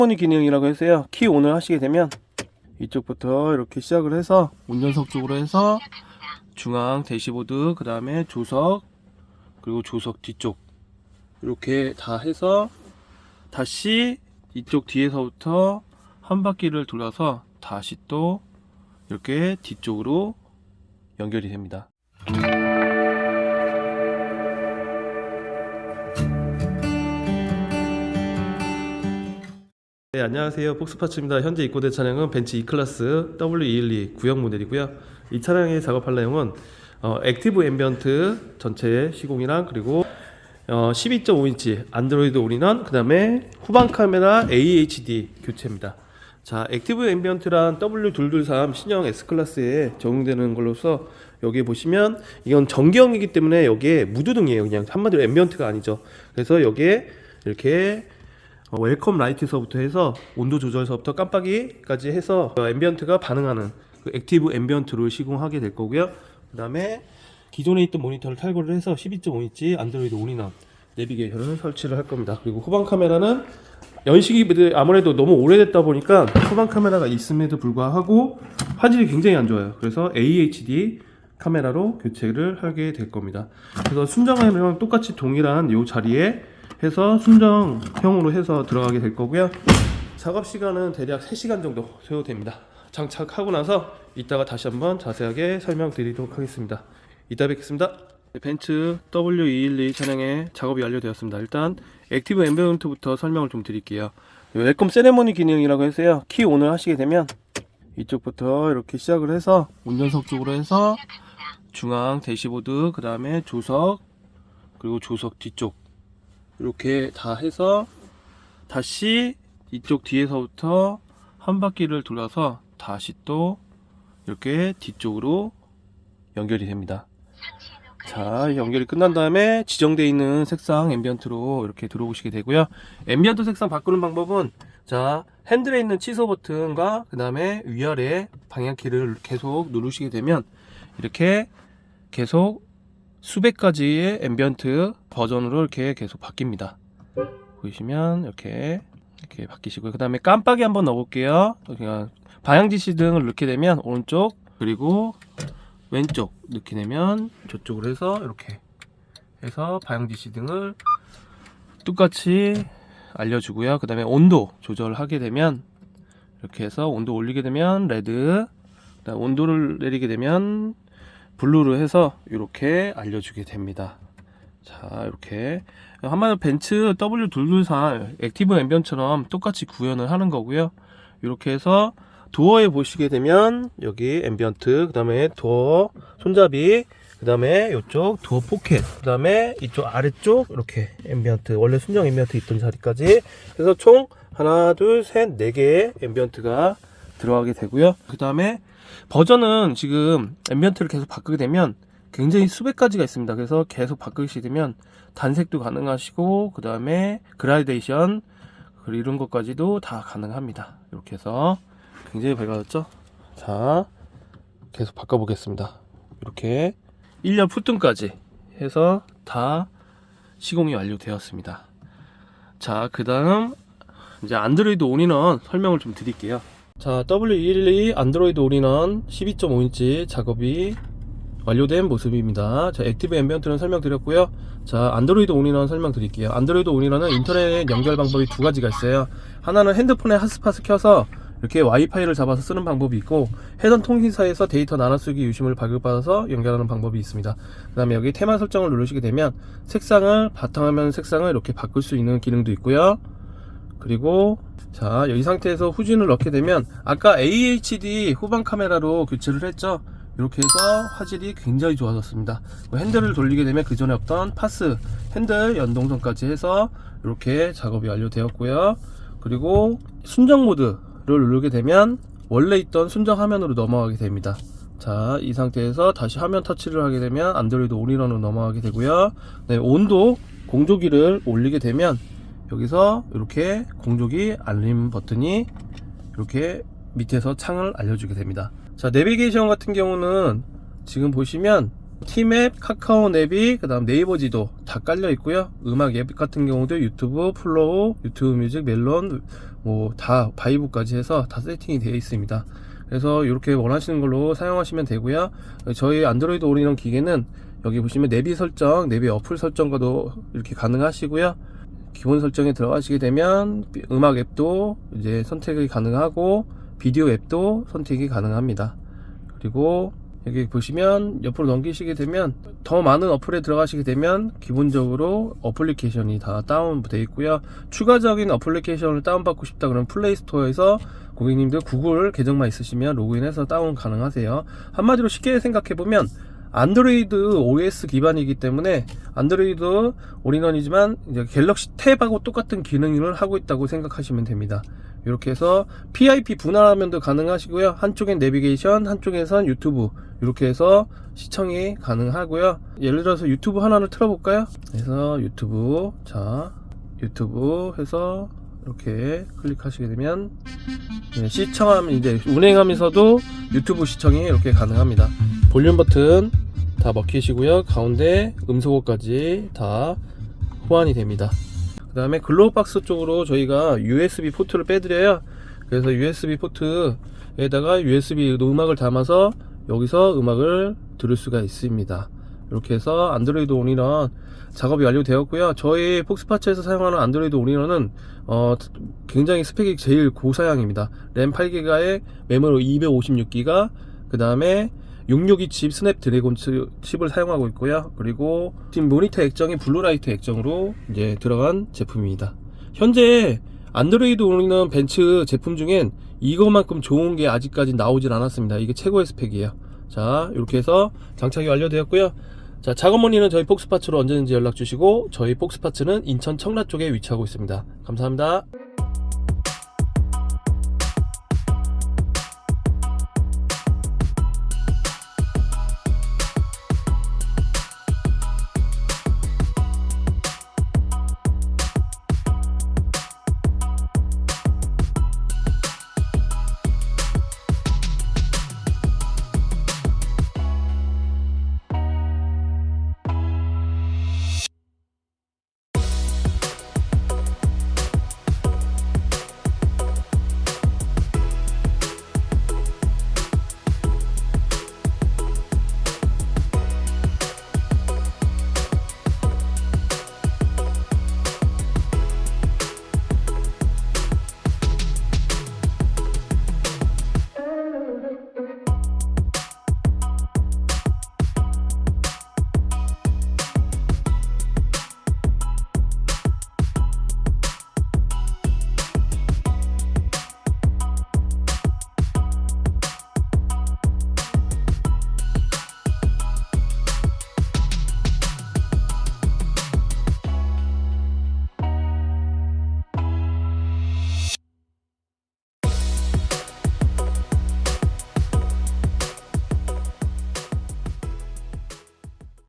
세레모니 기능이라고 해서요, 키 온을 하시게 되면 이쪽부터 이렇게 시작을 해서 운전석 쪽으로 해서 중앙 대시보드, 그 다음에 조석, 그리고 조석 뒤쪽 이렇게 다 해서 다시 이쪽 뒤에서부터 한 바퀴를 돌아서 다시 또 이렇게 뒤쪽으로 연결이 됩니다. 네, 안녕하세요. 폭스파츠입니다. 현재 입고된 차량은 벤츠 E클래스 W212 구형 모델이고요. 이 차량의 작업할 내용은 액티브 앰비언트 전체 시공이랑, 그리고 12.5인치 안드로이드 올인원, 그 다음에 후방 카메라 AHD 교체입니다. 자, 액티브 앰비언트란 W223 신형 S클래스에 적용되는 걸로서 여기 보시면 이건 전기형이기 때문에 여기에 무드등이에요. 그냥 한마디로 앰비언트가 아니죠. 그래서 여기에 이렇게 웰컴 라이트서부터 해서 온도 조절서부터 깜빡이까지 해서 앰비언트가 반응하는 그 액티브 앰비언트를 시공하게 될 거고요. 그 다음에 기존에 있던 모니터를 탈거를 해서 12.5인치 안드로이드 올인원 내비게이션을 설치를 할 겁니다. 그리고 후방 카메라는 연식이 아무래도 너무 오래됐다 보니까 후방 카메라가 있음에도 불구하고 화질이 굉장히 안 좋아요. 그래서 AHD 카메라로 교체를 하게 될 겁니다. 그래서 순정화면 똑같이 동일한 이 자리에 해서 순정형으로 해서 들어가게 될 거고요. 작업 시간은 대략 3시간 정도 소요됩니다. 장착하고 나서 이따가 다시 한번 자세하게 설명드리도록 하겠습니다. 이따 뵙겠습니다. 벤츠 W212 차량의 작업이 완료되었습니다. 일단 액티브 앰비언트부터 설명을 좀 드릴게요. 웰컴 세레모니 기능이라고 해서요, 키 온을 하시게 되면 이쪽부터 이렇게 시작을 해서 운전석 쪽으로 해서 중앙 대시보드, 그 다음에 조석, 그리고 조석 뒤쪽 이렇게 다 해서 다시 이쪽 뒤에서부터 한 바퀴를 돌아서 다시 또 이렇게 뒤쪽으로 연결이 됩니다. 자, 연결이 끝난 다음에 지정되어 있는 색상 앰비언트로 이렇게 들어오시게 되고요. 앰비언트 색상 바꾸는 방법은, 자, 핸들에 있는 취소 버튼과 그 다음에 위아래 방향키를 계속 누르시게 되면 이렇게 계속 수백 가지의 앰비언트 버전으로 이렇게 계속 바뀝니다. 보시면 이렇게 바뀌시고요. 그 다음에 깜빡이 한번 넣어볼게요. 그냥 방향지시등을 넣게 되면 오른쪽, 그리고 왼쪽 넣게 되면 저쪽으로 해서 이렇게 해서 방향지시등을 똑같이 알려주고요. 그 다음에 온도 조절하게 되면 이렇게 해서 온도 올리게 되면 레드, 그다음 온도를 내리게 되면 블루로 해서 이렇게 알려주게 됩니다. 자, 이렇게 한마디로 벤츠 W224 액티브 앰비언트처럼 똑같이 구현을 하는 거고요. 이렇게 해서 도어에 보시게 되면 여기 앰비언트, 그 다음에 도어 손잡이, 그 다음에 이쪽 도어 포켓, 그 다음에 이쪽 아래쪽 이렇게 앰비언트, 원래 순정 앰비언트 있던 자리까지 해서 총 하나, 둘, 셋, 4개의 앰비언트가 들어가게 되고요. 그 다음에 버전은 지금 앰비언트를 계속 바꾸게 되면 굉장히 수백 가지가 있습니다. 그래서 계속 바꾸시게 되면 단색도 가능하시고, 그 다음에 그라데이션, 이런 것까지도 다 가능합니다. 이렇게 해서 굉장히 밝아졌죠? 자, 계속 바꿔보겠습니다. 이렇게 1년 풋등까지 해서 다 시공이 완료되었습니다. 자, 그 다음 이제 안드로이드 올인원 설명을 좀 드릴게요. 자, W212 안드로이드 올인원 12.5인치 작업이 완료된 모습입니다. 자, 액티브 앰비언트는 설명드렸고요. 자, 안드로이드 올인원 설명드릴게요. 안드로이드 올인원은 인터넷 연결 방법이 두 가지가 있어요. 하나는 핸드폰에 핫스팟을 켜서 이렇게 와이파이를 잡아서 쓰는 방법이 있고, 해당 통신사에서 데이터 나눠쓰기 유심을 발급받아서 연결하는 방법이 있습니다. 그 다음에 여기 테마 설정을 누르시게 되면 색상을, 바탕화면 색상을 이렇게 바꿀 수 있는 기능도 있고요. 그리고 자, 이 상태에서 후진을 넣게 되면 아까 AHD 후방 카메라로 교체를 했죠. 이렇게 해서 화질이 굉장히 좋아졌습니다. 핸들을 돌리게 되면 그 전에 없던 파스 핸들 연동선까지 해서 이렇게 작업이 완료되었고요. 그리고 순정 모드를 누르게 되면 원래 있던 순정 화면으로 넘어가게 됩니다. 자, 이 상태에서 다시 화면 터치를 하게 되면 안드로이드 올인원으로 넘어가게 되고요. 네, 온도 공조기를 올리게 되면 여기서 이렇게 공조기 알림 버튼이 이렇게 밑에서 창을 알려주게 됩니다. 자, 내비게이션 같은 경우는 지금 보시면 티맵, 카카오 내비, 그 다음 네이버 지도 다 깔려 있고요. 음악 앱 같은 경우도 유튜브, 플로우, 유튜브 뮤직, 멜론 뭐 다 바이브까지 해서 다 세팅이 되어 있습니다. 그래서 이렇게 원하시는 걸로 사용하시면 되고요. 저희 안드로이드 올인원 기계는 여기 보시면 내비 설정, 내비 어플 설정과도 이렇게 가능하시고요. 기본 설정에 들어가시게 되면 음악 앱도 이제 선택이 가능하고 비디오 앱도 선택이 가능합니다. 그리고 여기 보시면 옆으로 넘기시게 되면 더 많은 어플에 들어가시게 되면 기본적으로 어플리케이션이 다 다운되어 있고요. 추가적인 어플리케이션을 다운받고 싶다 그러면 플레이스토어에서 고객님들 구글 계정만 있으시면 로그인해서 다운 가능하세요. 한마디로 쉽게 생각해보면 안드로이드 OS 기반이기 때문에 안드로이드 올인원이지만 이제 갤럭시 탭하고 똑같은 기능을 하고 있다고 생각하시면 됩니다. 이렇게 해서 PIP 분할화면도 가능하시고요. 한쪽엔 내비게이션, 한쪽에선 유튜브 이렇게 해서 시청이 가능하고요. 예를 들어서 유튜브 하나를 틀어볼까요? 그래서 유튜브, 자 유튜브 해서 이렇게 클릭하시게 되면 시청하면 이제 운행하면서도 유튜브 시청이 이렇게 가능합니다. 볼륨 버튼 다 먹히시고요. 가운데 음소거까지 다 호환이 됩니다. 그 다음에 글로우박스 쪽으로 저희가 USB 포트를 빼드려요. 그래서 USB 포트에다가 USB 음악을 담아서 여기서 음악을 들을 수가 있습니다. 이렇게 해서 안드로이드 올인원 작업이 완료되었고요. 저희 폭스파츠에서 사용하는 안드로이드 올인원은 굉장히 스펙이 제일 고사양입니다. 램 8기가에 메모리 256기가, 그 다음에 662 칩 스냅드래곤 칩을 사용하고 있고요. 그리고 지금 모니터 액정이 블루라이트 액정으로 이제 들어간 제품입니다. 현재 안드로이드 올인원 벤츠 제품 중엔 이거만큼 좋은 게 아직까지 나오질 않았습니다. 이게 최고의 스펙이에요. 자, 이렇게 해서 장착이 완료되었고요. 자, 작업 문의는 저희 폭스파츠로 언제든지 연락 주시고, 저희 폭스파츠는 인천 청라 쪽에 위치하고 있습니다. 감사합니다.